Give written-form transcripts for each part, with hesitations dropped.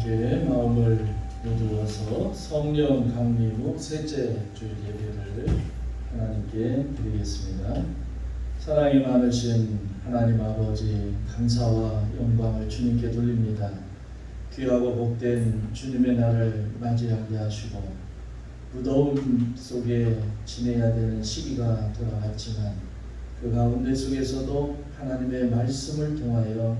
함께 마음을 모두어서 성령 강림 셋째 주일 예배를 하나님께 드리겠습니다. 사랑이 많으신 하나님 아버지, 감사와 영광을 주님께 돌립니다. 귀하고 복된 주님의 날을 맞이하게 하시고 무더움 속에 지내야 되는 시기가 돌아왔지만 그 가운데 속에서도 하나님의 말씀을 통하여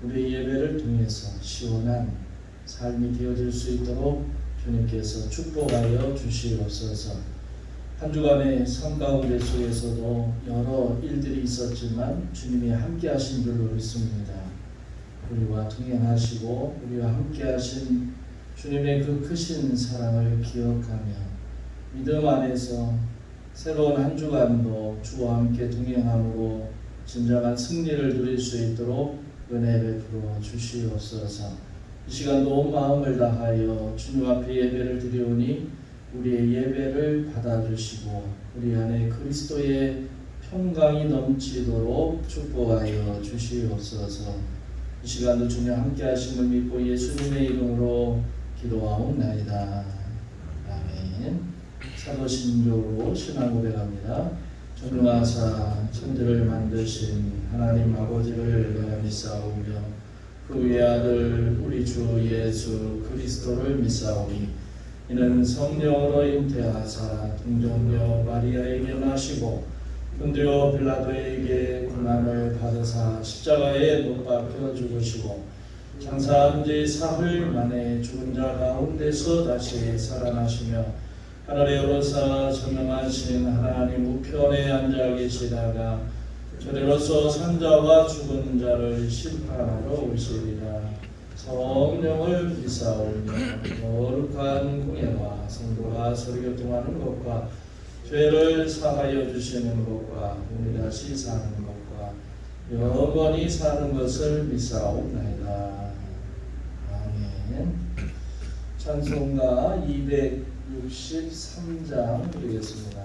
우리의 예배를 통해서 시원한 삶이 되어질 수 있도록 주님께서 축복하여 주시옵소서. 한 주간의 삶 가운데 속에서도 여러 일들이 있었지만 주님이 함께 하신 줄로 믿습니다. 우리와 동행하시고 우리와 함께 하신 주님의 그 크신 사랑을 기억하며 믿음 안에서 새로운 한 주간도 주와 함께 동행함으로 진정한 승리를 누릴 수 있도록 은혜 베풀어 주시옵소서. 이 시간도 온 마음을 다하여 주님 앞에 예배를 드리오니 우리의 예배를 받아주시고 우리 안에 그리스도의 평강이 넘치도록 축복하여 주시옵소서. 이 시간도 주님 함께 하심을 믿고 예수님의 이름으로 기도하옵나이다. 아멘. 사도신조로 신앙 고백합니다. 전능하사 천지를 만드신 하나님 아버지를 내가 믿사오며 그 외아들 우리 주 예수 그리스도를 믿사오니 이는 성령으로 잉태하사 동정녀 마리아에게 나시고 본디오 빌라도에게 고난을 받으사 십자가에 못 박혀 죽으시고 장사한 지 사흘 만에 죽은 자 가운데서 다시 살아나시며 하늘에 오르사 전능하신 하나님 우편에 앉아 계시다가 저리로서 산자와 죽은 자를 심판하러 오시리라. 성령을 믿사오며 거룩한 공예와 성도가 서로 교통하는 것과 죄를 사하여 주시는 것과 우리 다시 사는 것과 영원히 사는 것을 믿사옵나이다. 아멘. 찬송가 263장 드리겠습니다.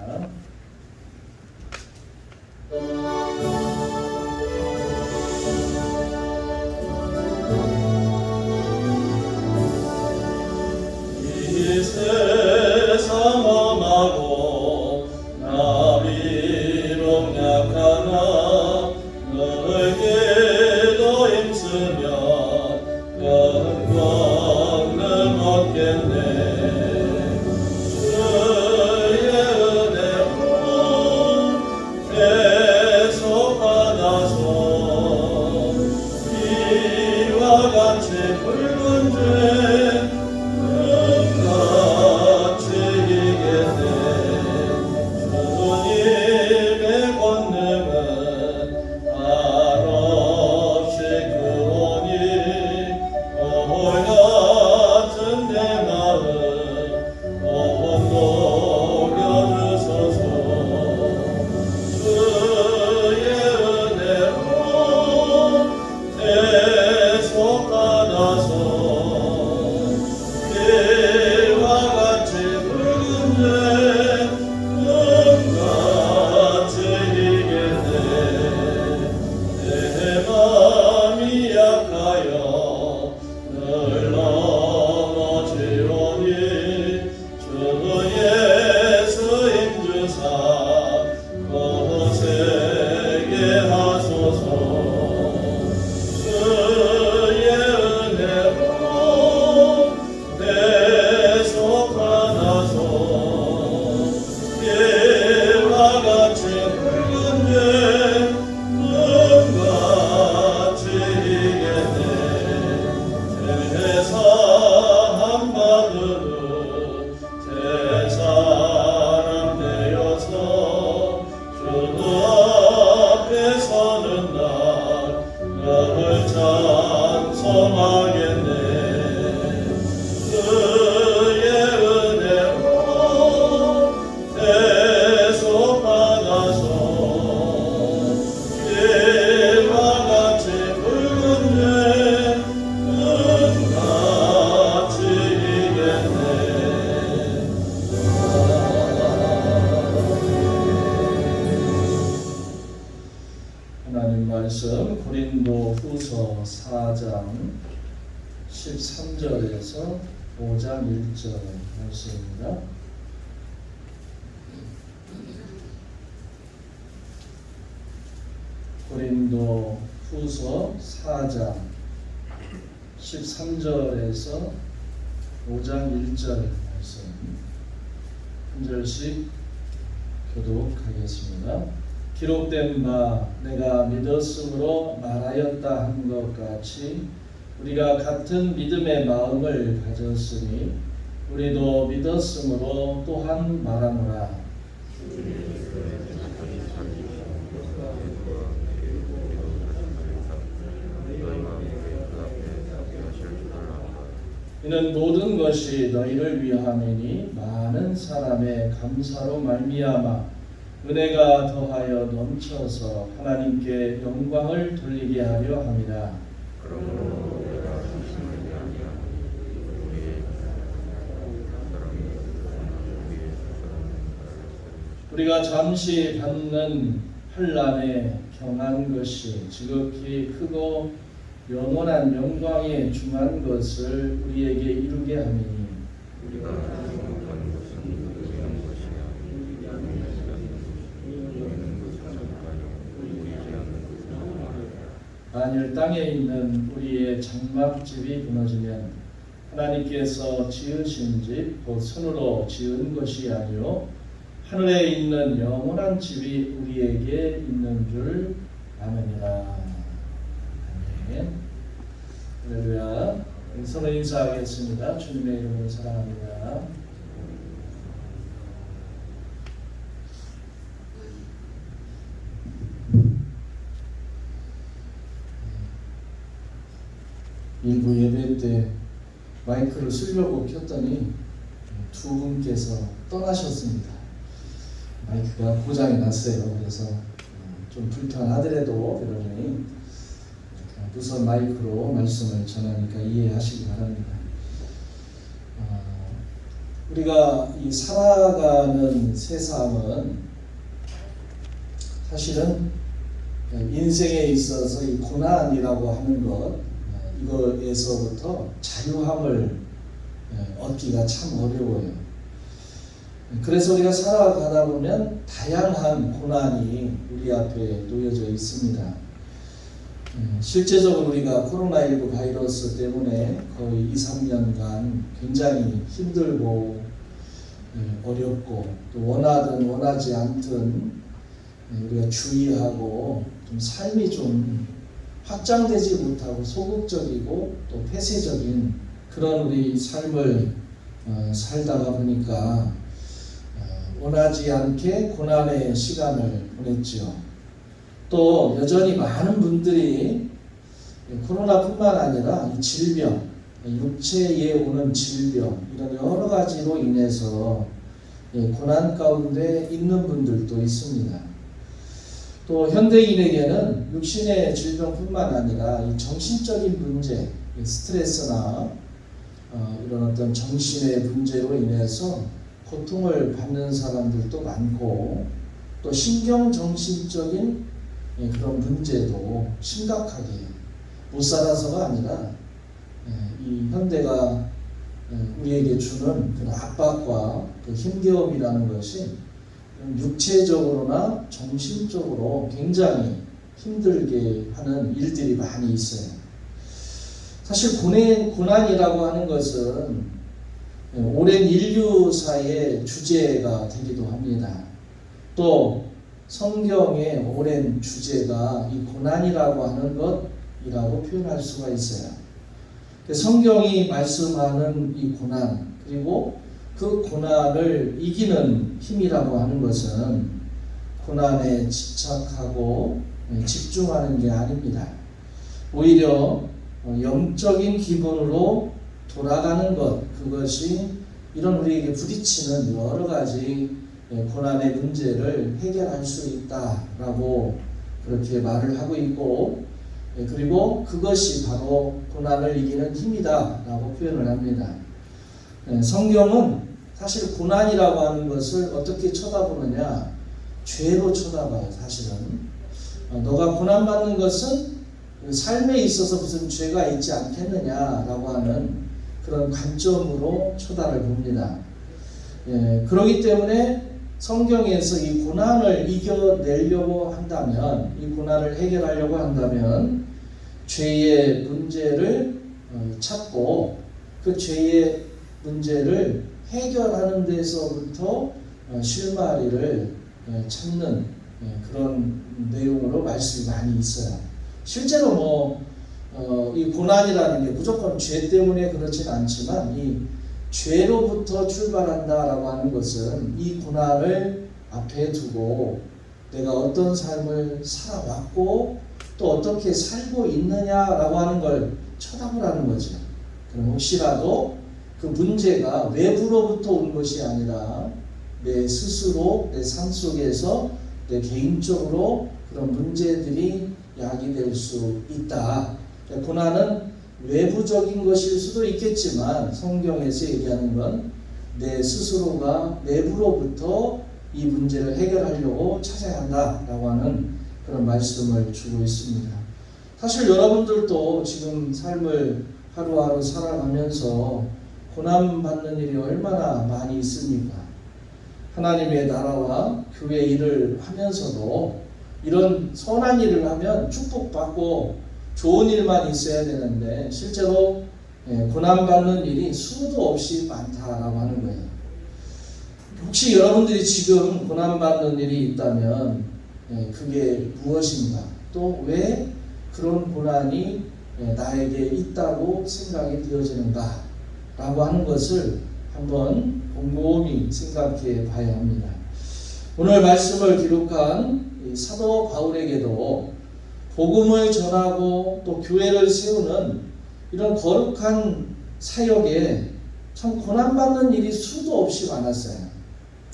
이 세상 엄하고 나 비록 약하나 너에게도 힘쓰면 영광을 얻겠네. 주의 은혜로 계속받아서 이와 같이 붉은 죄 하나님 말씀 고린도후서 4장 13절에서 5장 1절 말씀입니다. 고린도 후서 4장 13절에서 5장 1절 말씀 한 절씩 교독하겠습니다. 기록된 바 내가 믿었으므로 말하였다 한 것 같이 우리가 같은 믿음의 마음을 가졌으니 우리도 믿었으므로 또한 말하노라. 이는 모든 것이 너희를 위함이니 많은 사람의 감사로 말미암아 은혜가 더하여 넘쳐서 하나님께 영광을 돌리게 하려 함이라. 우리가 잠시 받는 환난에 경한 것이 지극히 크고 영원한 영광에 중한 것을 우리에게 이루게 하미니 만일 땅에 있는 우리의 장막집이 무너지면 하나님께서 지으신 집 곧 손으로 지은 것이 아니요 하늘에 있는 영원한 집이 우리에게 있는 줄 아느니라. 아멘. 할렐루야. 서로 인사하겠습니다. 주님의 이름으로 사랑합니다. 일부 예배 때 마이크를 쓰려고 켰더니 두 분께서 떠나셨습니다. 마이크가 고장이 났어요. 그래서 좀 불편하더라도 여러분이 무선 마이크로 말씀을 전하니까 이해하시기 바랍니다. 우리가 이 살아가는 세상은 사실은 인생에 있어서 이 고난이라고 하는 것 이거에서부터 자유함을 얻기가 참 어려워요. 그래서 우리가 살아가다 보면 다양한 고난이 우리 앞에 놓여져 있습니다. 실제적으로 우리가 코로나19 바이러스 때문에 거의 2-3년간 굉장히 힘들고 어렵고 또 원하든 원하지 않든 우리가 주의하고 좀 삶이 좀 확장되지 못하고 소극적이고 또 폐쇄적인 그런 우리 삶을 살다가 보니까 원하지 않게 고난의 시간을 보냈죠. 또 여전히 많은 분들이 코로나뿐만 아니라 이 질병, 육체에 오는 질병 이런 여러 가지로 인해서 고난 가운데 있는 분들도 있습니다. 또 현대인에게는 육신의 질병뿐만 아니라 이 정신적인 문제, 스트레스나 이런 어떤 정신의 문제로 인해서 고통을 받는 사람들도 많고 또 신경정신적인 그런 문제도 심각하게 못 살아서가 아니라 이 현대가 우리에게 주는 그런 압박과 그 힘겨움이라는 것이 육체적으로나 정신적으로 굉장히 힘들게 하는 일들이 많이 있어요. 사실 고난이라고 하는 것은 오랜 인류사의 주제가 되기도 합니다. 또 성경의 오랜 주제가 이 고난이라고 하는 것이라고 표현할 수가 있어요. 성경이 말씀하는 이 고난 그리고 그 고난을 이기는 힘이라고 하는 것은 고난에 집착하고 집중하는 게 아닙니다. 오히려 영적인 기본으로 돌아가는 것 그것이 이런 우리에게 부딪히는 여러 가지 고난의 문제를 해결할 수 있다라고 그렇게 말을 하고 있고 그리고 그것이 바로 고난을 이기는 힘이다라고 표현을 합니다. 성경은 사실 고난이라고 하는 것을 어떻게 쳐다보느냐 죄로 쳐다봐요. 사실은 너가 고난받는 것은 삶에 있어서 무슨 죄가 있지 않겠느냐라고 하는 그런 관점으로 처단을 봅니다. 그렇기 때문에 성경에서 이 고난을 이겨내려고 한다면, 이 고난을 해결하려고 한다면 죄의 문제를 찾고 그 죄의 문제를 해결하는 데서부터 실마리를 찾는 그런 내용으로 말씀이 많이 있어요. 실제로 이 고난이라는 게 무조건 죄 때문에 그렇진 않지만 이 죄로부터 출발한다라고 하는 것은 이 고난을 앞에 두고 내가 어떤 삶을 살아왔고 또 어떻게 살고 있느냐라고 하는 걸 쳐다보라는 거죠. 그럼 혹시라도 그 문제가 외부로부터 온 것이 아니라 내 스스로 내 삶 속에서 내 개인적으로 그런 문제들이 야기될 수 있다. 고난은 외부적인 것일 수도 있겠지만 성경에서 얘기하는 건 내 스스로가 내부로부터 이 문제를 해결하려고 찾아야 한다라고 하는 그런 말씀을 주고 있습니다. 사실 여러분들도 지금 삶을 하루하루 살아가면서 고난받는 일이 얼마나 많이 있습니까? 하나님의 나라와 교회 일을 하면서도 이런 선한 일을 하면 축복받고 좋은 일만 있어야 되는데 실제로 고난받는 일이 수도 없이 많다라고 하는 거예요. 혹시 여러분들이 지금 고난받는 일이 있다면 그게 무엇인가? 또 왜 그런 고난이 나에게 있다고 생각이 되어지는가? 라고 하는 것을 한번 곰곰이 생각해 봐야 합니다. 오늘 말씀을 기록한 사도 바울에게도 복음을 전하고 또 교회를 세우는 이런 거룩한 사역에 참 고난받는 일이 수도 없이 많았어요.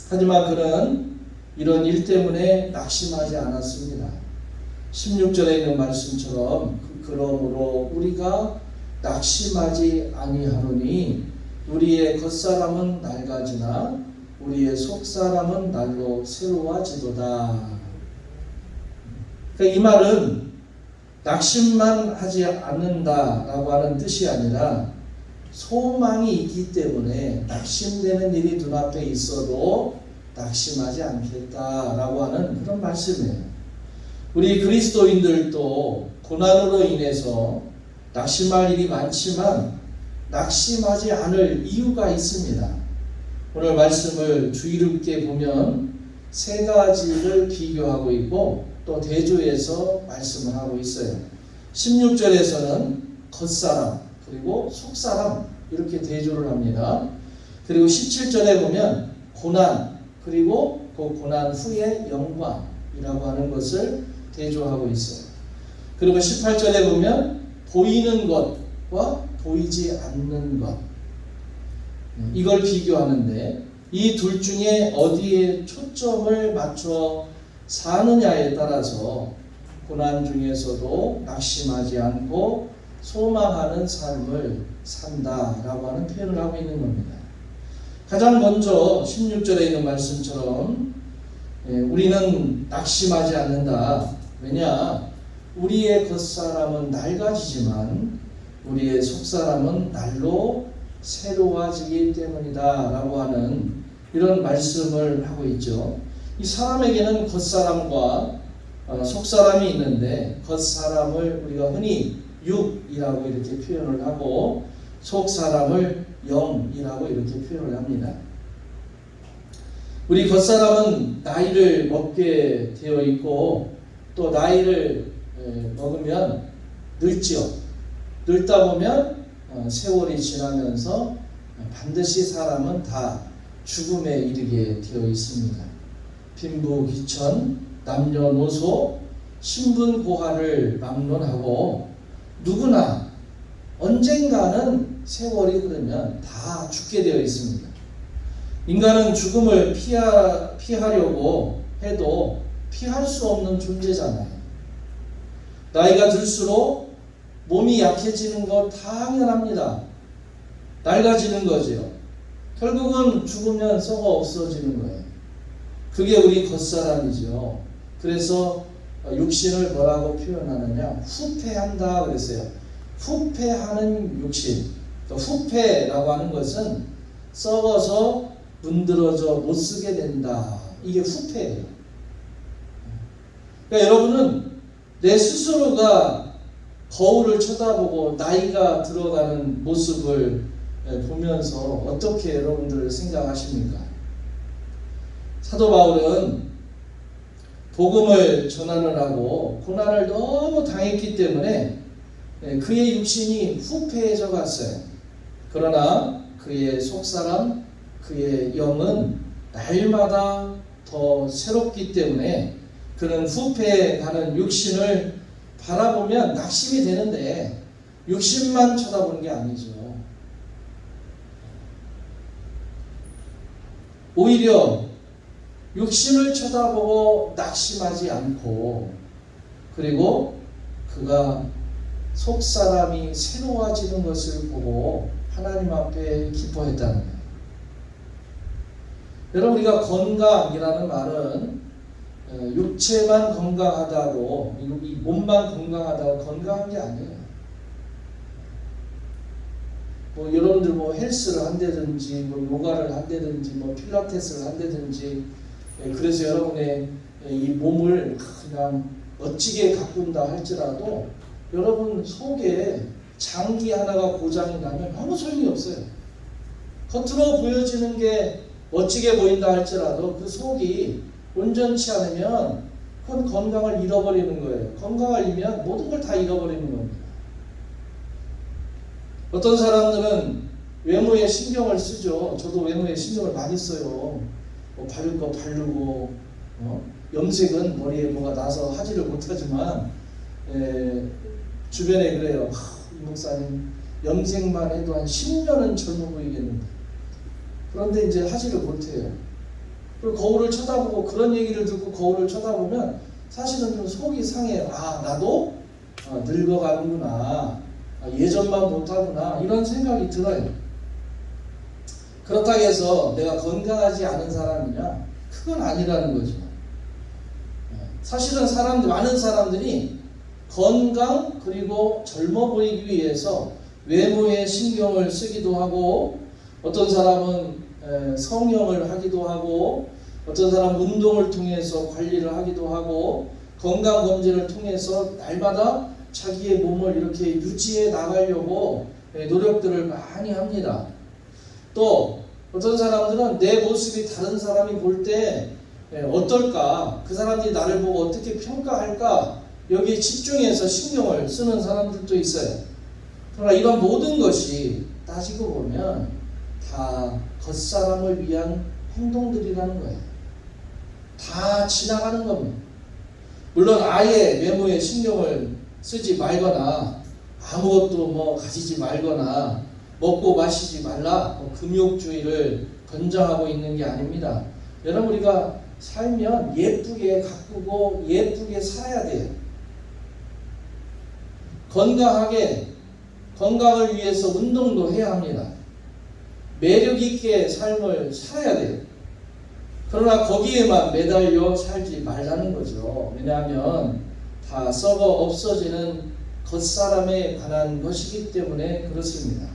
하지만 그는 이런 일 때문에 낙심하지 않았습니다. 16절에 있는 말씀처럼 그러므로 우리가 낙심하지 아니하노니 우리의 겉사람은 낡아지나 우리의 속사람은 날로 새로워지도다. 그러니까 이 말은 낙심만 하지 않는다라고 하는 뜻이 아니라 소망이 있기 때문에 낙심되는 일이 눈앞에 있어도 낙심하지 않겠다라고 하는 그런 말씀이에요. 우리 그리스도인들도 고난으로 인해서 낙심할 일이 많지만 낙심하지 않을 이유가 있습니다. 오늘 말씀을 주의 깊게 보면 세 가지를 비교하고 있고 또 대조해서 말씀을 하고 있어요. 16절에서는 겉사람 그리고 속사람 이렇게 대조를 합니다. 그리고 17절에 보면 고난 그리고 그 고난 후의 영광이라고 하는 것을 대조하고 있어요. 그리고 18절에 보면 보이는 것과 보이지 않는 것 이걸 비교하는데 이 둘 중에 어디에 초점을 맞춰 사느냐에 따라서 고난 중에서도 낙심하지 않고 소망하는 삶을 산다라고 하는 표현을 하고 있는 겁니다. 가장 먼저 16절에 있는 말씀처럼 우리는 낙심하지 않는다. 왜냐? 우리의 겉사람은 낡아지지만 우리의 속사람은 날로 새로워지기 때문이다 라고 하는 이런 말씀을 하고 있죠. 이 사람에게는 겉사람과 속사람이 있는데 겉사람을 우리가 흔히 육이라고 이렇게 표현을 하고 속사람을 영이라고 이렇게 표현을 합니다. 우리 겉사람은 나이를 먹게 되어 있고 또 나이를 먹으면 늙지요. 늙다 보면 세월이 지나면서 반드시 사람은 다 죽음에 이르게 되어 있습니다. 빈부귀천, 남녀노소, 신분고하를 막론하고 누구나 언젠가는 세월이 흐르면 다 죽게 되어 있습니다. 인간은 죽음을 피하려고 해도 피할 수 없는 존재잖아요. 나이가 들수록 몸이 약해지는 거 당연합니다. 낡아지는 거죠. 결국은 죽으면 썩어 없어지는 거예요. 그게 우리 겉사람이죠. 그래서 육신을 뭐라고 표현하느냐? 후패한다 그랬어요. 후패하는 육신. 후패라고 하는 것은 썩어서 문드러져 못 쓰게 된다. 이게 후패예요. 그러니까 여러분은 내 스스로가 거울을 쳐다보고 나이가 들어가는 모습을 보면서 어떻게 여러분들 생각하십니까? 사도 바울은 복음을 전하느라고 고난을 너무 당했기 때문에 그의 육신이 후패해져 갔어요. 그러나 그의 속사람, 그의 영은 날마다 더 새롭기 때문에 그는 후패해가는 육신을 바라보면 낙심이 되는데 육신만 쳐다보는 게 아니죠. 오히려 육신을 쳐다보고 낙심하지 않고 그리고 그가 속사람이 새로워지는 것을 보고 하나님 앞에 기뻐했다는 거예요. 여러분, 우리가 건강이라는 말은 육체만 건강하다고, 이 몸만 건강하다고 건강한 게 아니에요. 뭐 여러분들 뭐 헬스를 한다든지 뭐 요가를 한다든지 뭐 필라테스를 한다든지 그래서 여러분의 이 몸을 그냥 멋지게 가꾼다 할지라도 여러분 속에 장기 하나가 고장이 나면 아무 소용이 없어요. 겉으로 보여지는 게 멋지게 보인다 할지라도 그 속이 온전치 않으면 그건 건강을 잃어버리는 거예요. 건강을 잃으면 모든 걸 다 잃어버리는 겁니다. 어떤 사람들은 외모에 신경을 쓰죠. 저도 외모에 신경을 많이 써요. 뭐 바를 거 바르고 염색은 머리에 뭐가 나서 하지를 못하지만 주변에 그래요. 이 목사님 염색만 해도 한 10년은 젊어 보이겠는데 그런데 이제 하지를 못해요. 그리고 거울을 쳐다보고 그런 얘기를 듣고 거울을 쳐다보면 사실은 좀 속이 상해요. 아, 나도 늙어가는구나. 예전만 못하구나. 이런 생각이 들어요. 그렇다고 해서 내가 건강하지 않은 사람이냐? 그건 아니라는 거죠. 사실은 많은 사람들이 건강 그리고 젊어 보이기 위해서 외모에 신경을 쓰기도 하고 어떤 사람은 성형을 하기도 하고 어떤 사람은 운동을 통해서 관리를 하기도 하고 건강검진을 통해서 날마다 자기의 몸을 이렇게 유지해 나가려고 노력들을 많이 합니다. 또 어떤 사람들은 내 모습이 다른 사람이 볼 때 어떨까? 그 사람들이 나를 보고 어떻게 평가할까? 여기에 집중해서 신경을 쓰는 사람들도 있어요. 그러나 이런 모든 것이 따지고 보면 다 겉사람을 위한 행동들이라는 거예요. 다 지나가는 겁니다. 물론 아예 외모에 신경을 쓰지 말거나 아무것도 뭐 가지지 말거나 먹고 마시지 말라 금욕주의를 권장하고 있는 게 아닙니다. 여러분, 우리가 살면 예쁘게 가꾸고 예쁘게 살아야 돼요. 건강을 위해서 운동도 해야 합니다. 매력 있게 삶을 살아야 돼요. 그러나 거기에만 매달려 살지 말라는 거죠. 왜냐하면 다 썩어 없어지는 겉사람에 관한 것이기 때문에 그렇습니다.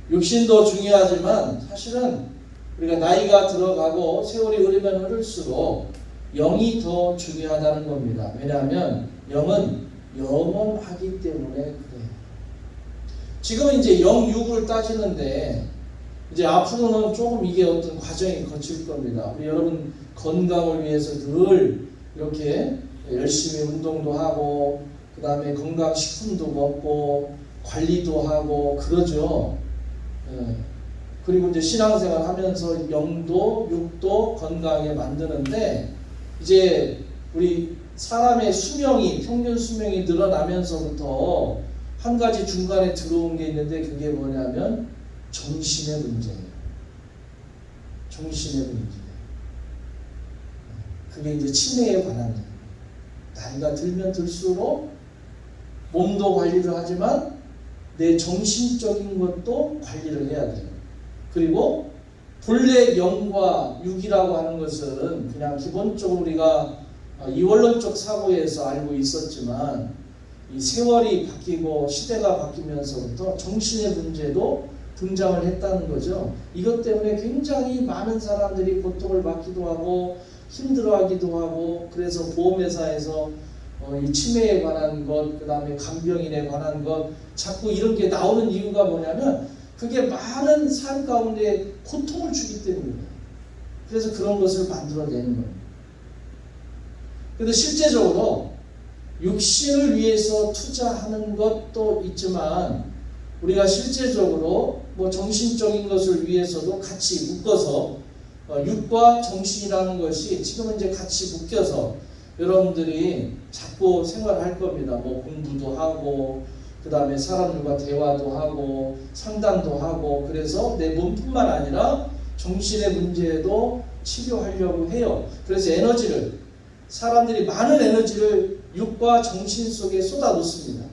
육신도 중요하지만 사실은 우리가 나이가 들어가고 세월이 흐르면 흐를수록 영이 더 중요하다는 겁니다. 왜냐하면 영은 영원하기 때문에 그래요. 지금은 이제 영육을 따지는데 이제 앞으로는 조금 이게 어떤 과정이 거칠 겁니다. 우리 여러분 건강을 위해서 늘 이렇게 열심히 운동도 하고 그 다음에 건강식품도 먹고 관리도 하고 그러죠. 그리고 이제 신앙생활 하면서 영도 육도 건강하게 만드는데 이제 우리 사람의 수명이 평균 수명이 늘어나면서부터 한 가지 중간에 들어온 게 있는데 그게 뭐냐면 정신의 문제예요. 정신의 문제. 그게 이제 치매에 관한 거예요. 나이가 들면 들수록 몸도 관리를 하지만 내 정신적인 것도 관리를 해야 돼요. 그리고 본래 영과 육이라고 하는 것은 그냥 기본적으로 우리가 이원론적 사고에서 알고 있었지만 이 세월이 바뀌고 시대가 바뀌면서부터 정신의 문제도 등장을 했다는 거죠. 이것 때문에 굉장히 많은 사람들이 고통을 받기도 하고 힘들어하기도 하고, 그래서 보험회사에서 이 치매에 관한 것, 그 다음에 간병인에 관한 것, 자꾸 이런 게 나오는 이유가 뭐냐면 그게 많은 삶 가운데 고통을 주기 때문이에요. 그래서 그런 것을 만들어내는 거예요. 그런데 실제적으로 육신을 위해서 투자하는 것도 있지만 우리가 실제적으로 뭐 정신적인 것을 위해서도 같이 묶어서 육과 정신이라는 것이 지금은 이제 같이 묶여서 여러분들이 자꾸 생활할 겁니다. 뭐 공부도 하고 그 다음에 사람들과 대화도 하고 상담도 하고, 그래서 내 몸뿐만 아니라 정신의 문제도 치료하려고 해요. 그래서 사람들이 많은 에너지를 육과 정신 속에 쏟아 놓습니다.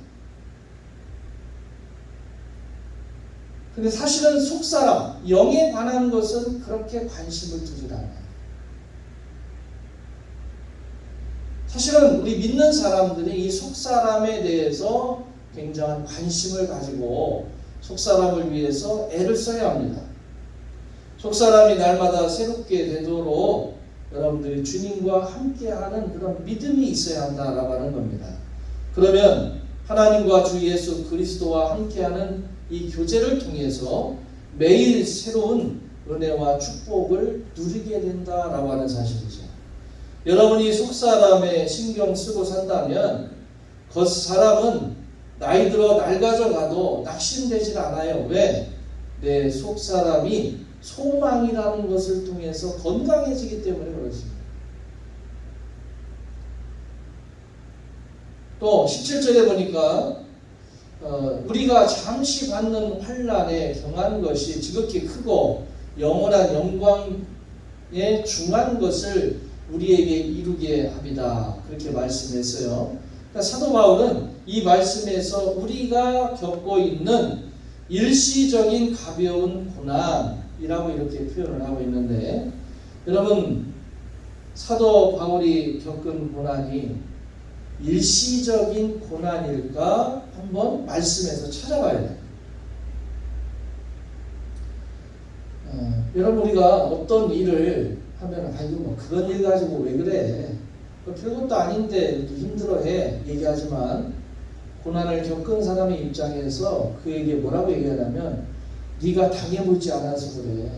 근데 사실은 속사람, 영에 관한 것은 그렇게 관심을 두지 않아요. 사실은 우리 믿는 사람들이 이 속사람에 대해서 굉장한 관심을 가지고 속사람을 위해서 애를 써야 합니다. 속사람이 날마다 새롭게 되도록 여러분들이 주님과 함께하는 그런 믿음이 있어야 한다라고 하는 겁니다. 그러면 하나님과 주 예수 그리스도와 함께하는 이 교제를 통해서 매일 새로운 은혜와 축복을 누리게 된다라고 하는 사실이죠. 여러분이 속사람에 신경 쓰고 산다면 그 사람은 나이 들어 낡아져 가도 낙심되질 않아요. 왜? 내 속사람이 소망이라는 것을 통해서 건강해지기 때문에 그렇습니다. 또 17절에 보니까 우리가 잠시 받는 환난에 경한 것이 지극히 크고 영원한 영광에 중한 것을 우리에게 이루게 합니다. 그렇게 말씀했어요. 그러니까 사도 바울은 이 말씀에서 우리가 겪고 있는 일시적인 가벼운 고난이라고 이렇게 표현을 하고 있는데, 여러분 사도 바울이 겪은 고난이 일시적인 고난일까 한번 말씀에서 찾아봐야 돼요. 여러분 우리가 어떤 일을 하면 아이고 뭐 그런 일 가지고 왜 그래, 별것도 아닌데 이렇게 힘들어해 얘기하지만, 고난을 겪은 사람의 입장에서 그에게 뭐라고 얘기하냐면 네가 당해보지 않아서 그래,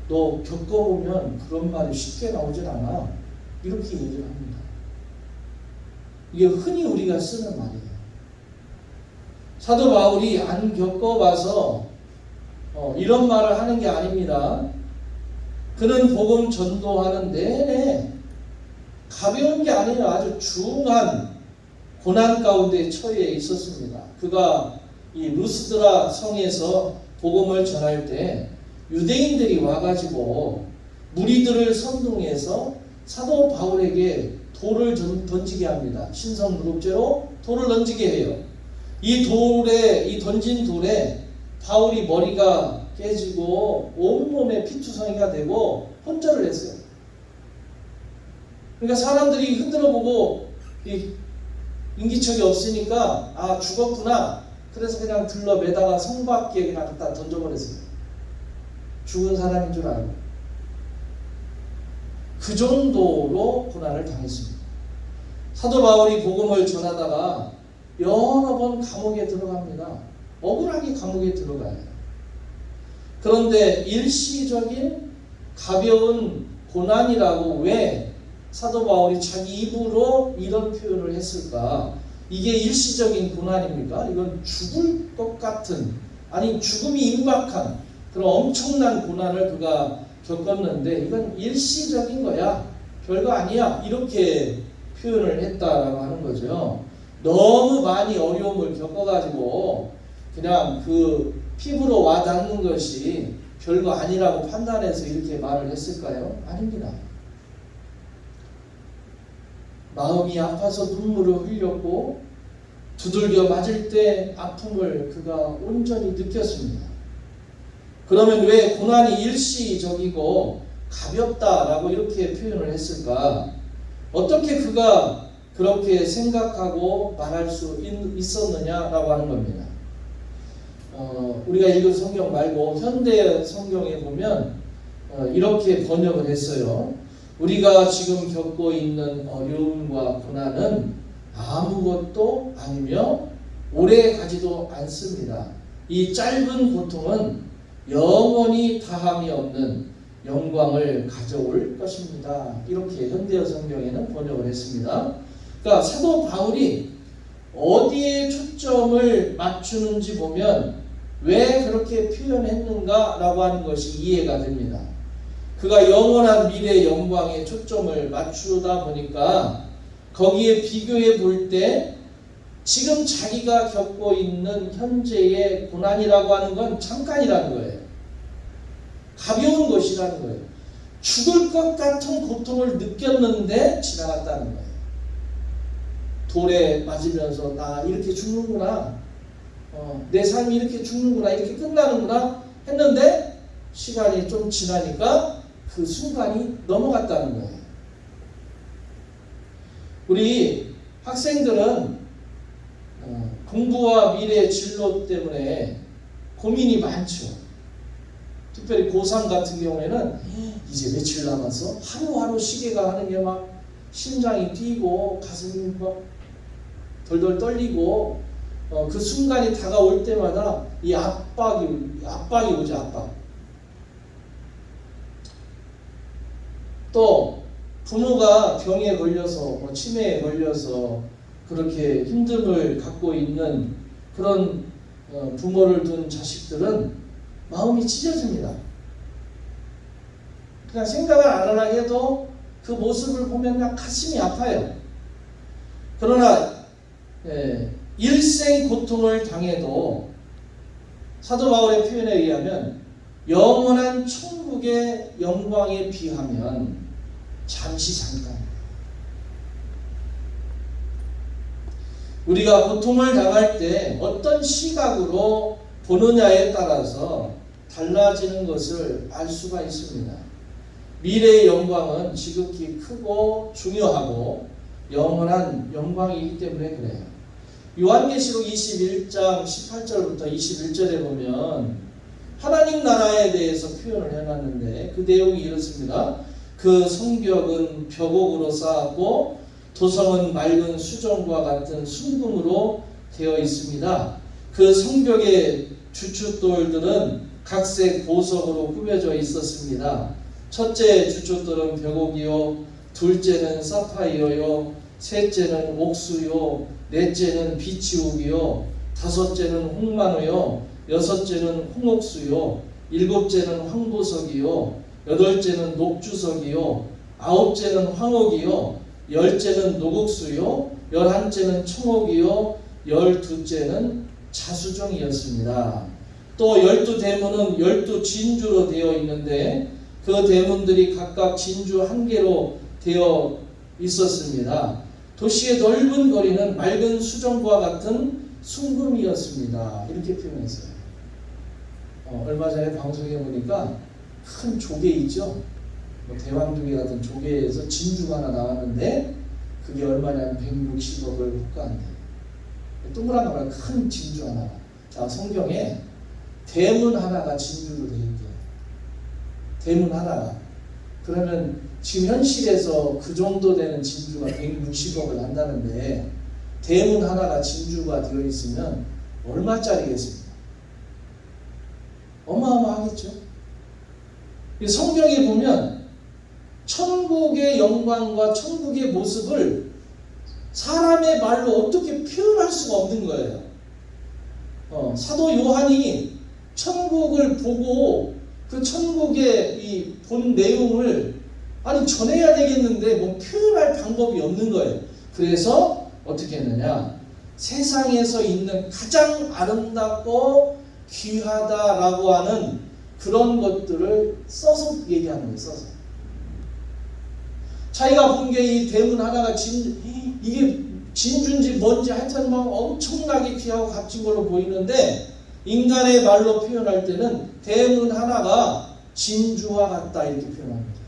너 겪어보면 그런 말이 쉽게 나오질 않아, 이렇게 얘기를 합니다. 이게 흔히 우리가 쓰는 말이에요. 사도 바울이 안 겪어봐서 이런 말을 하는 게 아닙니다. 그는 복음 전도하는 내내 가벼운 게 아니라 아주 중한 고난 가운데 처해 있었습니다. 그가 이 루스드라 성에서 복음을 전할 때 유대인들이 와가지고 무리들을 선동해서 사도 바울에게 돌을 던지게 합니다. 신성무릎죄로 돌을 던지게 해요. 이 던진 돌에 바울이 머리가 깨지고 온몸에 피투성이가 되고 혼절을 했어요. 그러니까 사람들이 흔들어보고 인기척이 없으니까 아 죽었구나, 그래서 그냥 들러 매다가 성 밖에 그냥 갖다 던져버렸어요. 죽은 사람인 줄 알고. 그 정도로 고난을 당했습니다. 사도 바울이 복음을 전하다가 여러 번 감옥에 들어갑니다. 억울하게 감옥에 들어가요. 그런데 일시적인 가벼운 고난이라고 왜 사도 바울이 자기 입으로 이런 표현을 했을까? 이게 일시적인 고난입니까? 이건 죽을 것 같은, 아니 죽음이 임박한 그런 엄청난 고난을 그가 겪었는데 이건 일시적인 거야, 별거 아니야, 이렇게 표현을 했다라고 하는 거죠. 너무 많이 어려움을 겪어가지고 그냥 그 피부로 와닿는 것이 별거 아니라고 판단해서 이렇게 말을 했을까요? 아닙니다. 마음이 아파서 눈물을 흘렸고 두들겨 맞을 때 아픔을 그가 온전히 느꼈습니다. 그러면 왜 고난이 일시적이고 가볍다라고 이렇게 표현을 했을까? 어떻게 그가 그렇게 생각하고 말할 수 있었느냐라고 하는 겁니다. 우리가 읽은 성경 말고 현대 성경에 보면 이렇게 번역을 했어요. 우리가 지금 겪고 있는 어려움과 고난은 아무것도 아니며 오래 가지도 않습니다. 이 짧은 고통은 영원히 다함이 없는 영광을 가져올 것입니다. 이렇게 현대어 성경에는 번역을 했습니다. 그러니까 사도 바울이 어디에 초점을 맞추는지 보면 왜 그렇게 표현했는가라고 하는 것이 이해가 됩니다. 그가 영원한 미래의 영광에 초점을 맞추다 보니까 거기에 비교해 볼 때 지금 자기가 겪고 있는 현재의 고난이라고 하는 건 잠깐이라는 거예요. 가벼운 것이라는 거예요. 죽을 것 같은 고통을 느꼈는데 지나갔다는 거예요. 돌에 맞으면서 나 이렇게 죽는구나. 내 삶이 이렇게 죽는구나. 이렇게 끝나는구나 했는데 시간이 좀 지나니까 그 순간이 넘어갔다는 거예요. 우리 학생들은 공부와 미래 진로 때문에 고민이 많죠. 특별히 고3 같은 경우에는 이제 며칠 남아서 하루하루 시계가 하는 게 막 심장이 뛰고 가슴이 막 덜덜 떨리고 그 순간이 다가올 때마다 이 압박이 오죠. 압박. 또 부모가 병에 걸려서 치매에 걸려서 그렇게 힘듦을 갖고 있는 그런 부모를 둔 자식들은 마음이 찢어집니다. 그냥 생각을 안 하게 해도 그 모습을 보면 그냥 가슴이 아파요. 그러나 일생 고통을 당해도 사도 바울의 표현에 의하면 영원한 천국의 영광에 비하면 잠시 잠깐 우리가 고통을 당할 때 어떤 시각으로 보느냐에 따라서 달라지는 것을 알 수가 있습니다. 미래의 영광은 지극히 크고 중요하고 영원한 영광이기 때문에 그래요. 요한계시록 21장 18절부터 21절에 보면 하나님 나라에 대해서 표현을 해놨는데 그 내용이 이렇습니다. 그 성벽은 벽옥으로 쌓았고 도성은 맑은 수정과 같은 순금으로 되어 있습니다. 그 성벽의 주춧돌들은 각색 보석으로 꾸며져 있었습니다. 첫째 주춧돌은 벽옥이요, 둘째는 사파이어요, 셋째는 옥수요, 넷째는 비치옥이요, 다섯째는 홍마노요, 여섯째는 홍옥수요, 일곱째는 황보석이요, 여덟째는 녹주석이요, 아홉째는 황옥이요, 열째는 노곡수요, 열한째는 청옥이요, 열두째는 자수정이었습니다. 또 12대문은 12진주로 되어 있는데 그 대문들이 각각 진주 한 개로 되어 있었습니다. 도시의 넓은 거리는 맑은 수정과 같은 순금이었습니다. 이렇게 표현했어요. 얼마 전에 방송에 보니까 큰 조개 있죠? 대왕조개 같은 조개에서 진주가 하나 나왔는데 그게 얼마냐면 160억을 호가한대. 동그란 거랑 큰 진주 하나가. 자, 성경에 대문 하나가 진주로 되어 있대요. 대문 하나가. 그러면 지금 현실에서 그 정도 되는 진주가 160억을 한다는데 대문 하나가 진주가 되어 있으면 얼마짜리겠습니까? 어마어마하겠죠. 성경에 보면 천국의 영광과 천국의 모습을 사람의 말로 어떻게 표현할 수가 없는 거예요. 사도 요한이 천국을 보고 그 천국의 이 본 내용을 전해야 되겠는데 뭐 표현할 방법이 없는 거예요. 그래서 어떻게 했느냐? 세상에서 있는 가장 아름답고 귀하다라고 하는 그런 것들을 써서 얘기하는 거예요. 써서. 자기가 본 게 이 대문 하나가 이게 진주인지 뭔지 하여튼 막 엄청나게 귀하고 값진 걸로 보이는데 인간의 말로 표현할 때는 대문 하나가 진주와 같다 이렇게 표현합니다.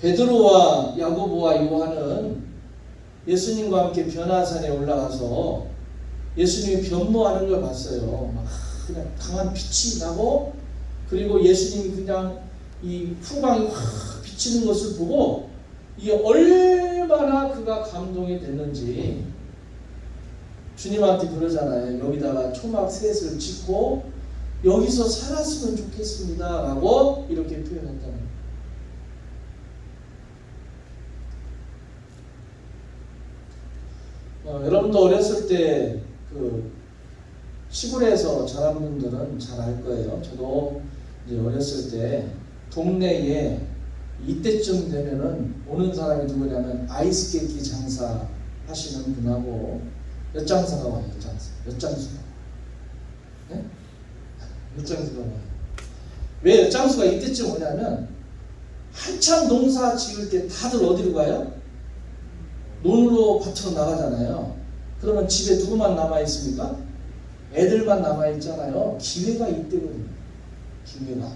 베드로와 야고보와 요한은 예수님과 함께 변화산에 올라가서 예수님이 변모하는 걸 봤어요. 막 그냥 강한 빛이 나고, 그리고 예수님이 그냥 이 후광이 확 비치는 것을 보고 이게 얼마나 그가 감동이 됐는지 주님한테 그러잖아요. 여기다가 초막 셋을 짓고 여기서 살았으면 좋겠습니다 라고 이렇게 표현했다는 거예요. 여러분도 어렸을 때 그 시골에서 자란 분들은 잘 알 거예요. 저도 이제 어렸을 때 동네에 이때쯤 되면은 오는 사람이 누구냐면 아이스 깨끼 장사 하시는 분하고 엿장사가 와요. 엿장수가. 네? 엿장수가 와요. 왜 엿장수가 이때쯤 오냐면 한참 농사 지을 때 다들 어디로 가요? 논으로 밭으로 나가잖아요. 그러면 집에 누구만 남아있습니까? 애들만 남아있잖아요. 기회가 이때거든요. 기회가.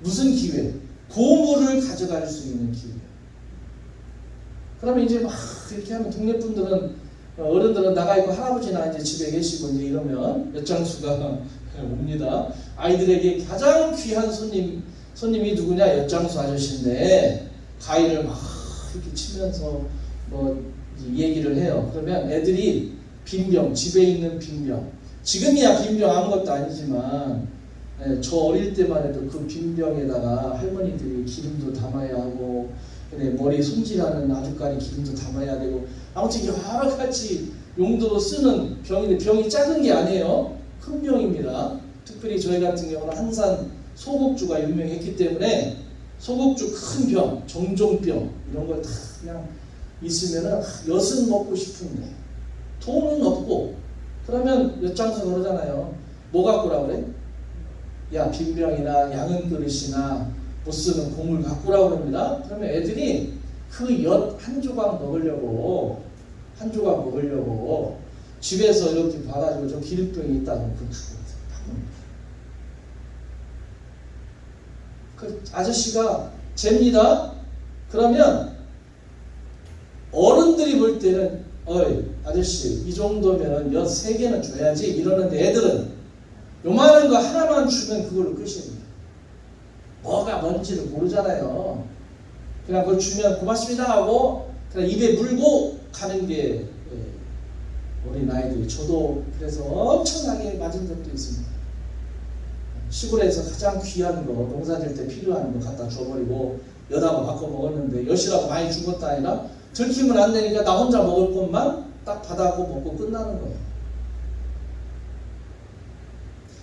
무슨 기회? 보물을 가져갈 수 있는 기회. 그러면 이제 막 이렇게 하면 동네 분들은, 어른들은 나가 있고 할아버지나 이제 집에 계시고 이제 이러면 엿장수가 옵니다. 아이들에게 가장 귀한 손님이 누구냐? 엿장수 아저씨인데 가위를 막 이렇게 치면서 뭐 얘기를 해요. 그러면 애들이 빈병, 집에 있는 빈병, 지금이야 빈병 아무것도 아니지만 저 어릴 때만 해도 그 빈병에다가 할머니들이 기름도 담아야 하고, 머리 손질하는 아주까리 기름도 담아야 되고, 아무튼 여러 가지 용도로 쓰는 병인데, 병이 작은 게 아니에요. 큰 병입니다. 특별히 저희 같은 경우는 한산 소곡주가 유명했기 때문에 소곡주 큰 병, 정종병 이런 걸 다 그냥 있으면은 엿은 먹고 싶은데 돈은 없고, 그러면 엿장수가 그러잖아요. 뭐 갖고 오라 그래? 야, 빈병이나 양은 그릇이나 못 쓰는 고물 갖고 오라고 합니다. 그러면 애들이 그 엿 한 조각 먹으려고 집에서 이렇게 봐가지고 저 기름병이 있다고 그 아저씨가 잽니다. 그러면 어른들이 볼 때는 어이 아저씨 이 정도면 엿 3개는 줘야지 이러는데, 애들은 요만한 거 하나만 주면 그걸로 끝입니다. 뭐가 뭔지를 모르잖아요. 그냥 그걸 주면 고맙습니다 하고 그냥 입에 물고 가는 게 어린 아이들이. 저도 그래서 엄청나게 맞은 적도 있습니다. 시골에서 가장 귀한 거, 농사질 때 필요한 거 갖다 줘버리고 엿하고 바꿔 먹었는데, 엿이라고 많이 준 것도 아니라 들키면 안 되니까 나 혼자 먹을 것만 딱 받아갖고 먹고 끝나는 거예요.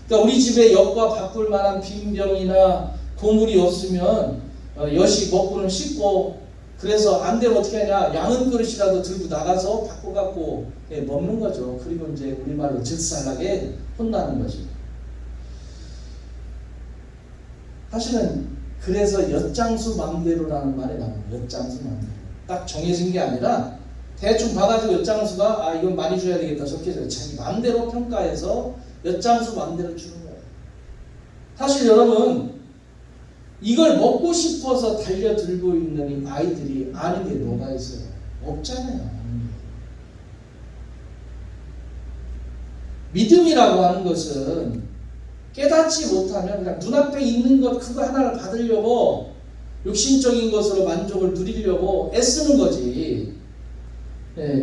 그러니까 우리 집에 엿과 바꿀 만한 빈병이나 고물이 없으면 엿이 먹고는 씻고, 그래서 안 되면 어떻게 하냐, 양은 그릇이라도 들고 나가서 바꿔갖고 먹는 거죠. 그리고 이제 우리말로 즉살나게 혼나는 거죠. 사실은 그래서 엿장수 맘대로라는 말이 나옵니다. 엿장수 맘대로. 딱 정해진 게 아니라 대충 봐가지고 엿장수가 이건 많이 줘야 되겠다 적혀져요. 자기 맘대로 평가해서 엿장수 맘대로 주는 거예요. 사실 여러분, 이걸 먹고 싶어서 달려들고 있는 이 아이들이 아는 게 뭐가 있어요? 없잖아요. 믿음이라고 하는 것은 깨닫지 못하면 그냥 눈앞에 있는 것 그거 하나를 받으려고 육신적인 것으로 만족을 누리려고 애쓰는 거지.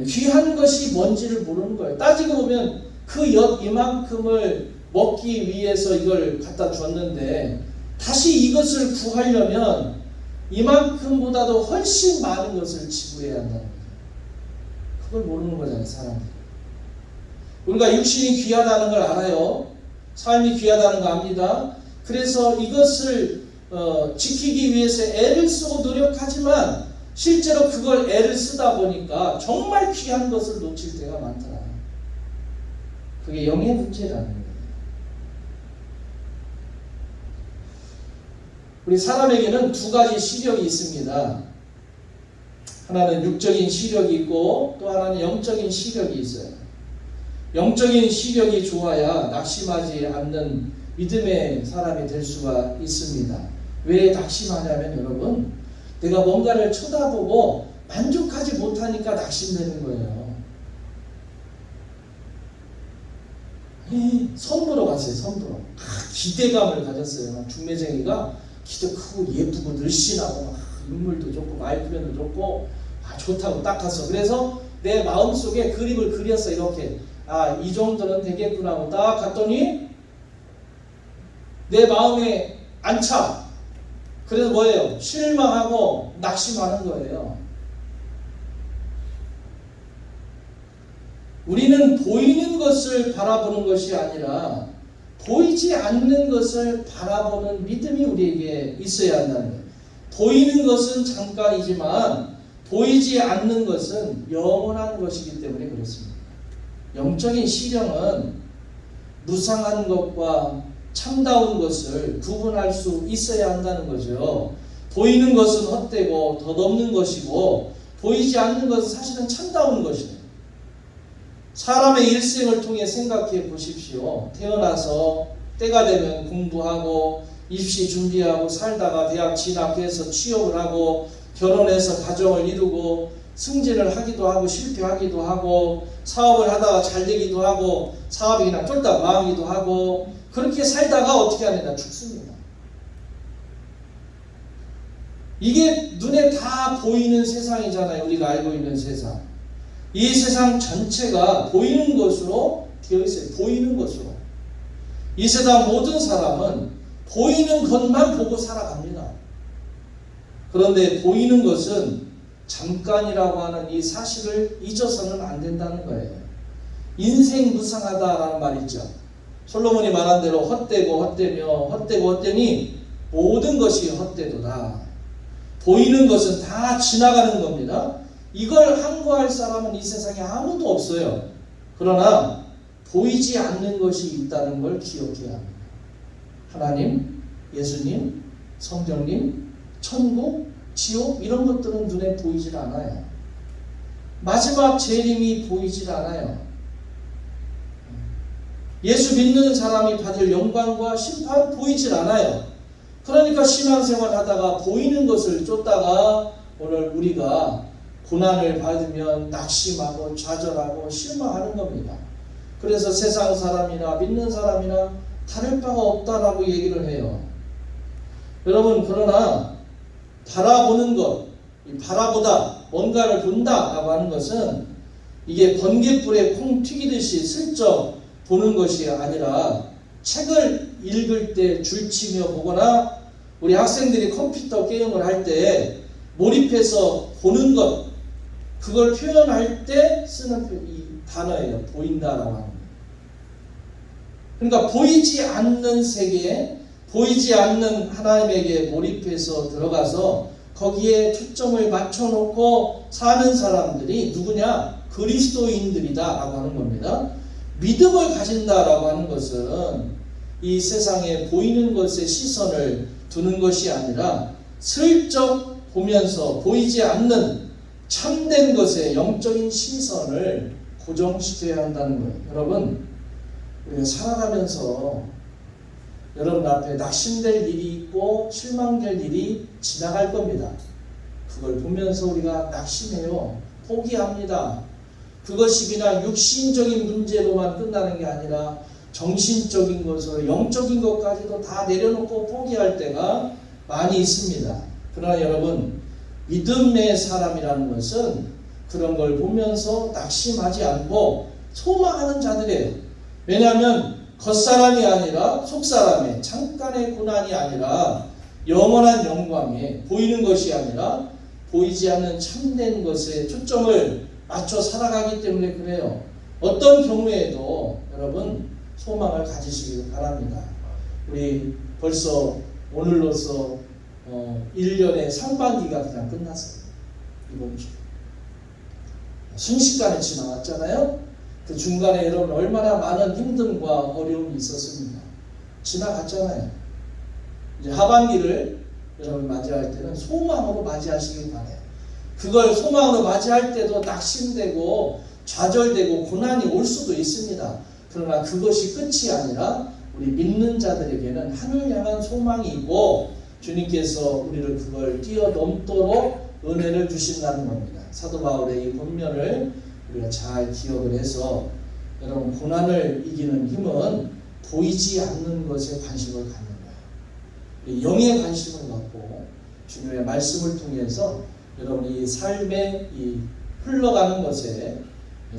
귀한 것이 뭔지를 모르는 거예요. 따지고 보면 그 엿 이만큼을 먹기 위해서 이걸 갖다 줬는데 다시 이것을 구하려면 이만큼보다도 훨씬 많은 것을 지불해야 한다는 거예요. 그걸 모르는 거잖아요, 사람들이. 우리가 육신이 귀하다는 걸 알아요. 삶이 귀하다는 거 압니다. 그래서 이것을 지키기 위해서 애를 쓰고 노력하지만 실제로 그걸 애를 쓰다 보니까 정말 귀한 것을 놓칠 때가 많더라. 그게 영의 문제라는 거예요. 우리 사람에게는 두 가지 시력이 있습니다. 하나는 육적인 시력이 있고 또 하나는 영적인 시력이 있어요. 영적인 시력이 좋아야 낙심하지 않는 믿음의 사람이 될 수가 있습니다. 왜 낙심하냐면 여러분, 내가 뭔가를 쳐다보고 만족하지 못하니까 낙심되는 거예요. 선보러 갔어요. 선보러. 기대감을 가졌어요. 중매쟁이가 키도 크고 예쁘고 늘씬하고 인물도 좋고 말 표현도 좋고 좋다고 딱 갔어. 그래서 내 마음속에 그림을 그렸어. 이렇게 이 정도는 되겠구나 하고 딱 갔더니 내 마음에 안 차. 그래서 뭐예요? 실망하고 낙심하는 거예요. 우리는 보이는 것을 바라보는 것이 아니라 보이지 않는 것을 바라보는 믿음이 우리에게 있어야 한다는 거예요. 보이는 것은 잠깐이지만 보이지 않는 것은 영원한 것이기 때문에 그렇습니다. 영적인 시력은 무상한 것과 참다운 것을 구분할 수 있어야 한다는 거죠. 보이는 것은 헛되고 덧없는 것이고 보이지 않는 것은 사실은 참다운 것이에요. 사람의 일생을 통해 생각해 보십시오. 태어나서 때가 되면 공부하고 입시 준비하고 살다가 대학 진학해서 취업을 하고 결혼해서 가정을 이루고 승진을 하기도 하고 실패하기도 하고 사업을 하다가 잘 되기도 하고 사업이 그냥 쫄딱 망하기도 하고 그렇게 살다가 어떻게 하느냐 죽습니다. 이게 눈에 다 보이는 세상이잖아요. 우리가 알고 있는 세상. 이 세상 전체가 보이는 것으로 되어 있어요. 보이는 것으로. 이 세상 모든 사람은 보이는 것만 보고 살아갑니다. 그런데 보이는 것은 잠깐이라고 하는 이 사실을 잊어서는 안 된다는 거예요. 인생 무상하다라는 말 있죠. 솔로몬이 말한 대로 헛되고 헛되며 헛되고 헛되니 모든 것이 헛되도다. 보이는 것은 다 지나가는 겁니다. 이걸 항거할 사람은 이 세상에 아무도 없어요. 그러나 보이지 않는 것이 있다는 걸 기억해야 합니다. 하나님, 예수님, 성령님, 천국, 지옥 이런 것들은 눈에 보이질 않아요. 마지막 재림이 보이질 않아요. 예수 믿는 사람이 받을 영광과 심판 보이질 않아요. 그러니까 신앙생활 하다가 보이는 것을 쫓다가 오늘 우리가 고난을 받으면 낙심하고 좌절하고 실망하는 겁니다. 그래서 세상 사람이나 믿는 사람이나 다를 바가 없다라고 얘기를 해요. 여러분 그러나 바라보는 것, 바라보다, 뭔가를 본다라고 하는 것은 이게 번갯불에 콩 튀기듯이 슬쩍 보는 것이 아니라 책을 읽을 때 줄치며 보거나 우리 학생들이 컴퓨터 게임을 할 때 몰입해서 보는 것, 그걸 표현할 때 쓰는 이 단어예요. 보인다라고 하는 거예요. 그러니까 보이지 않는 세계에 보이지 않는 하나님에게 몰입해서 들어가서 거기에 초점을 맞춰놓고 사는 사람들이 누구냐? 그리스도인들이다라고 하는 겁니다. 믿음을 가진다라고 하는 것은 이 세상에 보이는 것에 시선을 두는 것이 아니라 슬쩍 보면서 보이지 않는 참된 것에 영적인 시선을 고정시켜야 한다는 거예요. 여러분, 우리가 살아가면서 여러분 앞에 낙심될 일이 있고 실망될 일이 지나갈 겁니다. 그걸 보면서 우리가 낙심해요. 포기합니다. 그것이 그냥 육신적인 문제로만 끝나는 게 아니라 정신적인 것으로 영적인 것까지도 다 내려놓고 포기할 때가 많이 있습니다. 그러나 여러분, 믿음의 사람이라는 것은 그런 걸 보면서 낙심하지 않고 소망하는 자들이에요. 왜냐하면 겉사람이 아니라 속사람의 잠깐의 고난이 아니라 영원한 영광에 보이는 것이 아니라 보이지 않는 참된 것에 초점을 맞춰 살아가기 때문에 그래요. 어떤 경우에도 여러분 소망을 가지시길 바랍니다. 우리 벌써 오늘로서 1년의 상반기가 그냥 끝났어요. 이번 주. 순식간에 지나갔잖아요. 그 중간에 여러분 얼마나 많은 힘듦과 어려움이 있었습니다. 지나갔잖아요. 이제 하반기를 여러분 맞이할 때는 소망으로 맞이하시길 바래요. 그걸 소망으로 맞이할 때도 낙심되고 좌절되고 고난이 올 수도 있습니다. 그러나 그것이 끝이 아니라 우리 믿는 자들에게는 하늘 향한 소망이 있고 주님께서 우리를 그걸 뛰어넘도록 은혜를 주신다는 겁니다. 사도 바울의 이 본면을 우리가 잘 기억을 해서 여러분 고난을 이기는 힘은 보이지 않는 것에 관심을 갖는 거예요. 영의 관심을 갖고 주님의 말씀을 통해서 여러분이 삶의 이 흘러가는 것에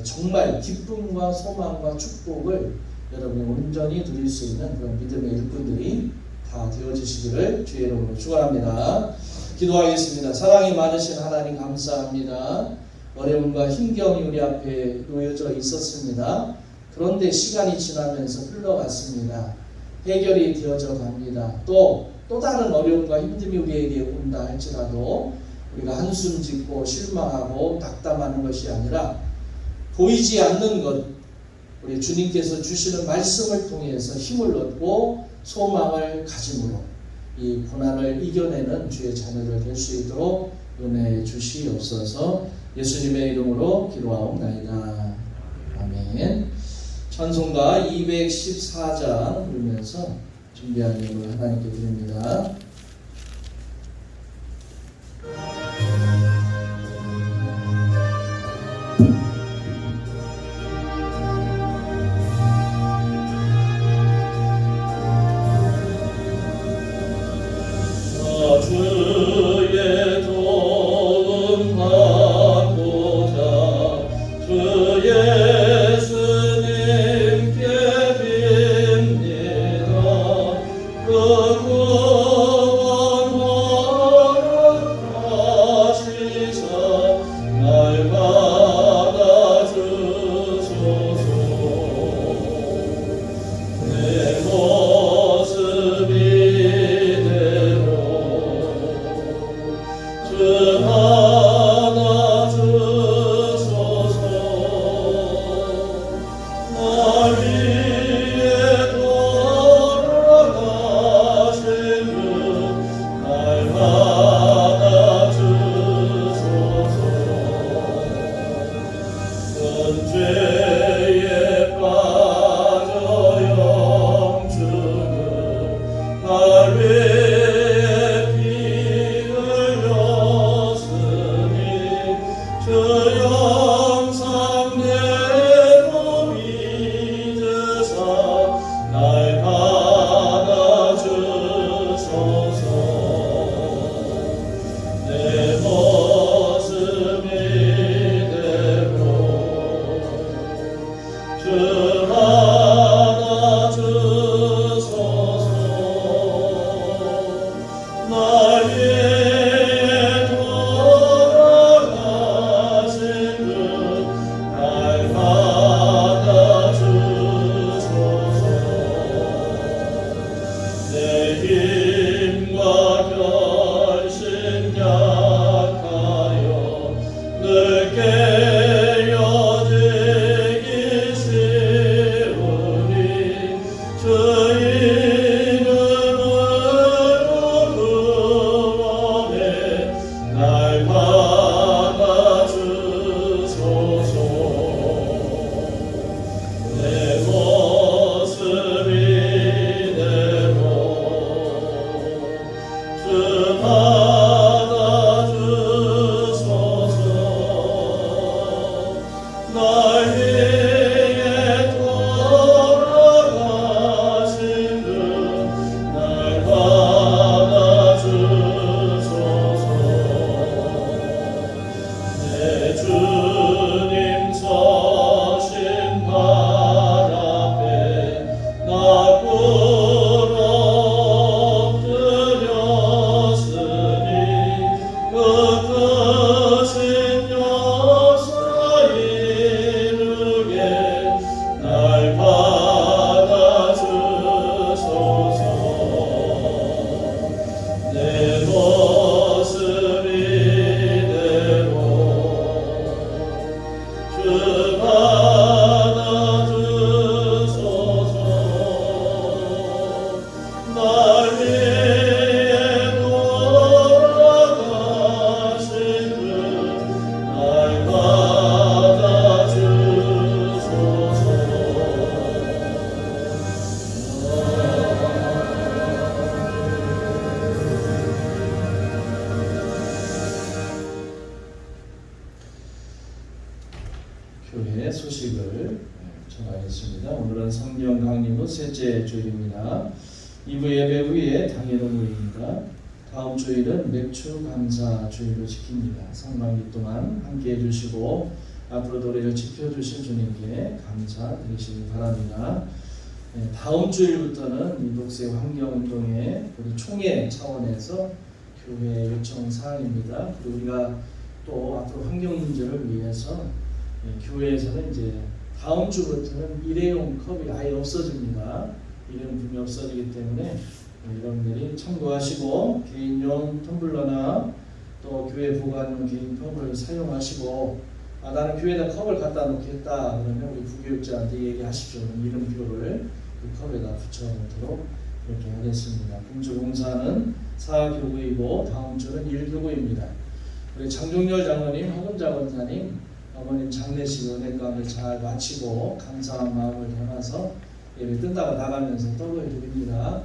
정말 기쁨과 소망과 축복을 여러분이 온전히 누릴 수 있는 그런 믿음의 일꾼들이 다 되어주시기를 주의 이름으로 축원합니다. 기도하겠습니다. 사랑이 많으신 하나님 감사합니다. 어려움과 힘겨움이 우리 앞에 놓여져 있었습니다. 그런데 시간이 지나면서 흘러갔습니다. 해결이 되어져 갑니다. 또 다른 어려움과 힘듦이 우리에게 온다 할지라도 우리가 한숨 짓고 실망하고 낙담하는 것이 아니라 보이지 않는 것, 우리 주님께서 주시는 말씀을 통해서 힘을 얻고 소망을 가짐으로 이 고난을 이겨내는 주의 자녀들 될 수 있도록 은혜 주시옵소서. 예수님의 이름으로 기도하옵나이다. 아멘. 찬송가 214장 부르면서 준비한 예물 하나님께 드립니다. 주의 도움 받고자 주 예수님께 빕니다. 그 구원 허락하시사 날 받아주소서. 내 모습이 받아주소서. 날 위해 돌아가신 주 날 받아주소서. 큰 죄에 빠져 영주는 날 위해 피 흘렸으니 주 영상대로 믿으사 날 받아주소서. 내 모습 이대로 주 받아주소서. 날 위해 돌아가신 주 날 받아주소서. 내 힘과 결심 약하여 늘 깨어지기 쉬우니 주 이름으로 구원해 날 받아주소서. 내 모습 이대로 주 받아주소서. 날 위해 돌아가신 주 날 받아주소서. 내 주님 서신 발 앞에 나 엎드렸으니 그 크신 역사 교회 소식을 전하겠습니다. 오늘은 성경 강림 후 셋째 주일입니다. 2부 예배 후에 당일의무입니다. 다음 주일은 맥주 감사 주일로 지킵니다. 상반기 동안 함께해 주시고 앞으로도 우리를 지켜주신 주님께 감사드리시기 바랍니다. 다음 주일부터는 이 독세 환경운동의 우리 총회 차원에서 교회 요청 사항입니다. 그리고 우리가 또 앞으로 환경 문제를 위해서 교회에서는 이제 다음 주부터는 일회용 컵이 아예 없어집니다. 일회용품이 없어지기 때문에 여러분들이 참고하시고 개인용 텀블러나 또 교회 보관용 개인 컵을 사용하시고 나는 교회에다 컵을 갖다 놓겠다 그러면 우리 부교육자한테 얘기하십시오. 이름표를 그 컵에다 붙여놓도록 그렇게 하겠습니다. 금주공사는 4교구이고 다음 주는 1교구입니다. 우리 장종열 장로님, 허금자 권사님 어머님 장례식 은혜 가운데 잘 마치고 감사한 마음을 담아서 예배 끝나고 나가면서 떡을 드립니다.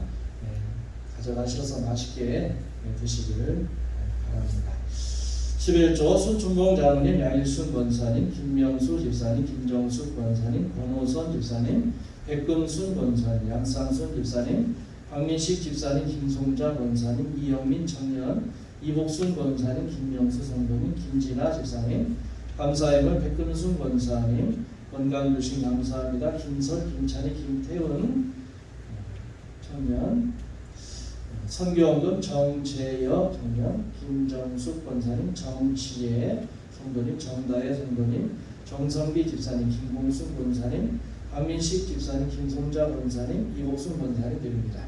가져가셔서 맛있게 드시기를 바랍니다. 11조 순춘봉 장로님, 양일순 권사님, 김명수 집사님, 김정숙 권사님, 권호선 집사님, 백금순 권사님, 양상순 집사님, 박민식 집사님, 김송자 권사님, 이영민 청년, 이복순 권사님, 김명수 성도님, 김진아 집사님, 감사예물 백금순 권사님, 건강 주신 감사합니다. 김설, 김찬희, 김태훈 청년, 선교원금 정재여 청년, 김정숙 권사님, 정치예 성도님, 정다혜 성도님, 정성비 집사님, 김공순 권사님, 박민식 집사님, 김송자 권사님, 이복순 권사님 드립니다.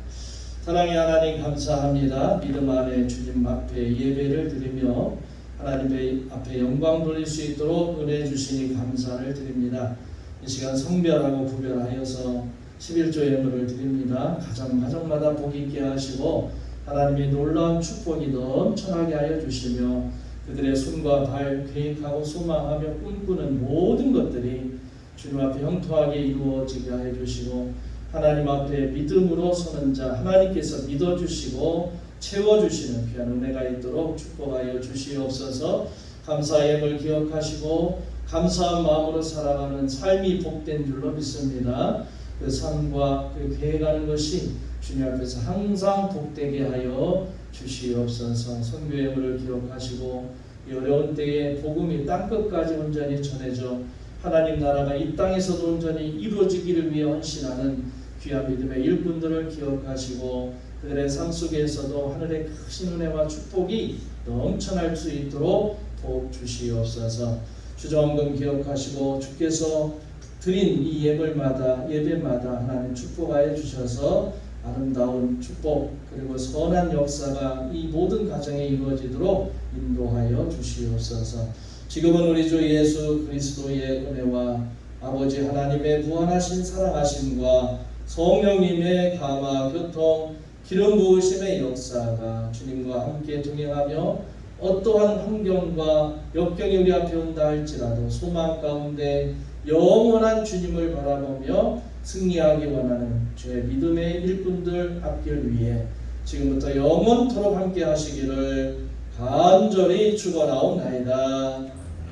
사랑의 하나님 감사합니다. 믿음 안에 주님 앞에 예배를 드리며 하나님의 앞에 영광 돌릴 수 있도록 은혜 주시니 감사를 드립니다. 이 시간 성별하고 구별하여서 11조 예물을 드립니다. 가정마다 복 있게 하시고 하나님의 놀라운 축복이 넘쳐나게 하여 주시며 그들의 손과 발 계획하고 소망하며 꿈꾸는 모든 것들이 주님 앞에 형통하게 이루어지게 하여 주시고 하나님 앞에 믿음으로 서는 자 하나님께서 믿어주시고 채워주시는 귀한 은혜가 있도록 축복하여 주시옵소서. 감사의 예물 기억하시고 감사한 마음으로 살아가는 삶이 복된 줄로 믿습니다. 그 삶과 그 계획하는 것이 주님 앞에서 항상 복되게 하여 주시옵소서. 선교 예물을 기억하시고 이 어려운 때에 복음이 땅끝까지 온전히 전해져 하나님 나라가 이 땅에서도 온전히 이루어지기를 위해 헌신하는 귀한 믿음의 일꾼들을 기억하시고 그들의 삶 속에서도 하늘의 크신 은혜와 축복이 넘쳐날 수 있도록 복 주시옵소서. 주정금 기억하시고 주께서 드린 이 예배마다 하나님 축복하여 주셔서 아름다운 축복 그리고 선한 역사가 이 모든 가정에 이루어지도록 인도하여 주시옵소서. 지금은 우리 주 예수 그리스도의 은혜와 아버지 하나님의 무한하신 사랑하심과 성령님의 감화 교통 기름 부으심의 역사가 주님과 함께 동행하며 어떠한 환경과 역경이 우리 앞에 온다 할지라도 소망 가운데 영원한 주님을 바라보며 승리하기 원하는 주의 믿음의 일꾼들 앞길 위해 지금부터 영원토록 함께 하시기를 간절히 축원하옵나이다.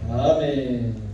아멘.